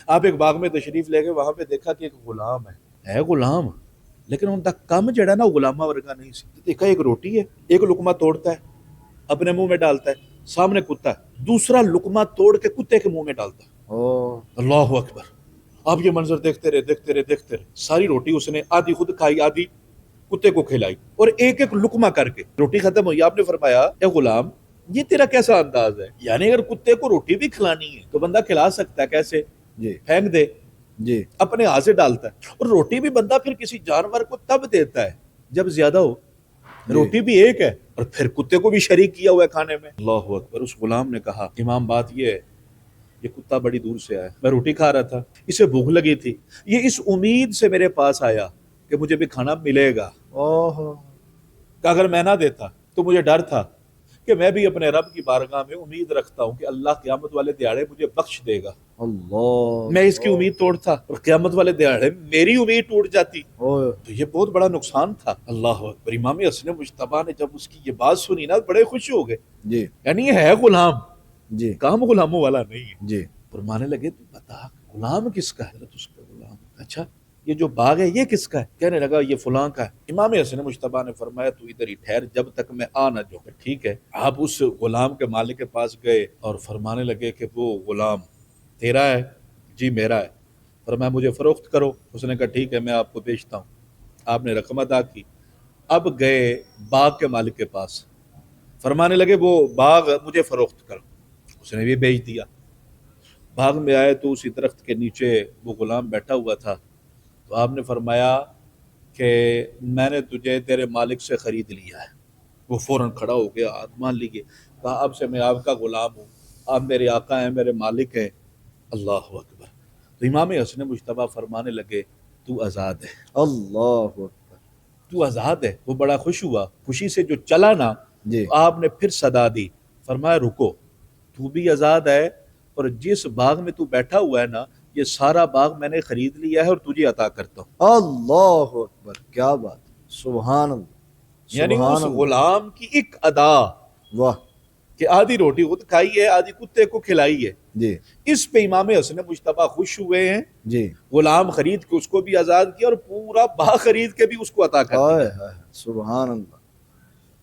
آپ ایک باغ میں تشریف لے گئے، وہاں پہ دیکھا کہ ایک غلام ہے غلام، لیکن ان کا کم جڑا نا غلامہ ورگا نہیں سی۔ دیکھا ایک روٹی ہے، ایک لقمہ توڑتا ہے اپنے منہ میں ڈالتا ہے، سامنے کتا ہے، دوسرا لقمہ توڑ کے کتے کے منہ میں ڈالتا ہے۔ اللہ اکبر! آپ یہ منظر دیکھتے رہے، ساری روٹی اس نے آدھی خود کھائی، آدھی کتے کو کھلائی، اور ایک ایک لقمہ کر کے روٹی ختم ہوئی۔ آپ نے فرمایا اے غلام، یہ تیرا کیسا انداز ہے؟ یعنی اگر کتے کو روٹی بھی کھلانی ہے تو بندہ کھلا سکتا ہے، کیسے؟ پھینک دے، اپنے ہاتھ سے ڈالتا ہے۔ اور روٹی بھی بندہ پھر کسی جانور کو تب دیتا ہے جب زیادہ ہو، روٹی بھی ایک ہے اور پھر کتے کو بھی شریک کیا ہوا ہے کھانے میں۔ اللہ اکبر! اس غلام نے کہا امام بات یہ ہے، یہ کتا بڑی دور سے آیا، میں روٹی کھا رہا تھا، اسے بھوک لگی تھی، یہ اس امید سے میرے پاس آیا کہ مجھے بھی کھانا ملے گا، کہ اگر میں نہ دیتا تو مجھے ڈر تھا کہ میں بھی اپنے رب کی بارگاہ میں امید رکھتا ہوں کہ اللہ قیامت والے دیہاڑے مجھے بخش دے گا، میں اس کی امید توڑتا اور قیامت والے دیہاڑے میری امید ٹوٹ جاتی تو یہ بہت بڑا نقصان تھا۔ اللہ اکبر! امام حسن مجتبیٰ نے جب اس کی یہ بات سنی نا، بڑے خوش ہو گئے، یعنی یہ ہے غلام، کام غلاموں والا نہیں ہے۔ فرمانے لگے تو بتا غلام کس کا ہے؟ اس کا غلام، اچھا یہ جو باغ ہے یہ کس کا ہے؟ کہنے لگا یہ فلاں کا ہے۔ امام حسن مجتبیٰ نے فرمایا تو ادھر ہی ٹھہر جب تک میں آ نہ جاؤں۔ ٹھیک ہے، آپ اس غلام کے مالک کے پاس گئے اور فرمانے لگے کہ وہ غلام تیرا ہے؟ جی میرا ہے۔ فرمایا مجھے فروخت کرو۔ اس نے کہا ٹھیک ہے، میں آپ کو بیچتا ہوں۔ آپ نے رقم ادا کی۔ اب گئے باغ کے مالک کے پاس، فرمانے لگے وہ باغ مجھے فروخت کرو۔ اس نے بھی بیچ دیا۔ باغ میں آئے تو اسی درخت کے نیچے وہ غلام بیٹھا ہوا تھا، تو آپ نے فرمایا کہ میں نے تجھے تیرے مالک سے خرید لیا ہے۔ وہ فوراً کھڑا ہو گیا، ہاتھ مان لیے، کہا اب سے میں آپ کا غلام ہوں، آپ میرے آقا ہیں، میرے مالک ہیں۔ اللہ اکبر! تو امام حسن مجتبیٰ فرمانے لگے تو آزاد ہے، اللہ اکبر، تو آزاد ہے۔ وہ بڑا خوش ہوا، خوشی سے جو چلا نا، تو آپ نے پھر صدا دی، فرمایا رکو، تو بھی آزاد ہے، اور جس باغ میں تو بیٹھا ہوا ہے نا، یہ سارا باغ میں نے خرید لیا ہے اور تجھے عطا کرتا ہوں۔ اللہ اکبر! کیا بات! سبحان اللہ! یعنی اس سبحان اللہ! غلام کی ایک ادا واہ! کہ آدھی روٹی خود کھائی ہے، آدھی کتے کو کھلائی ہے، جی اس پہ امام حسن مجتبیٰ خوش ہوئے ہیں۔ جی، غلام خرید کے اس کو بھی آزاد کیا اور پورا باغ خرید کے بھی اس کو عطا کر دیا۔ ہائے ہائے! سبحان اللہ!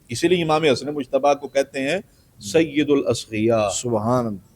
اسی لیے امام حسن مجتبیٰ کو کہتے ہیں سید الاسقیاء، سبحان اللہ!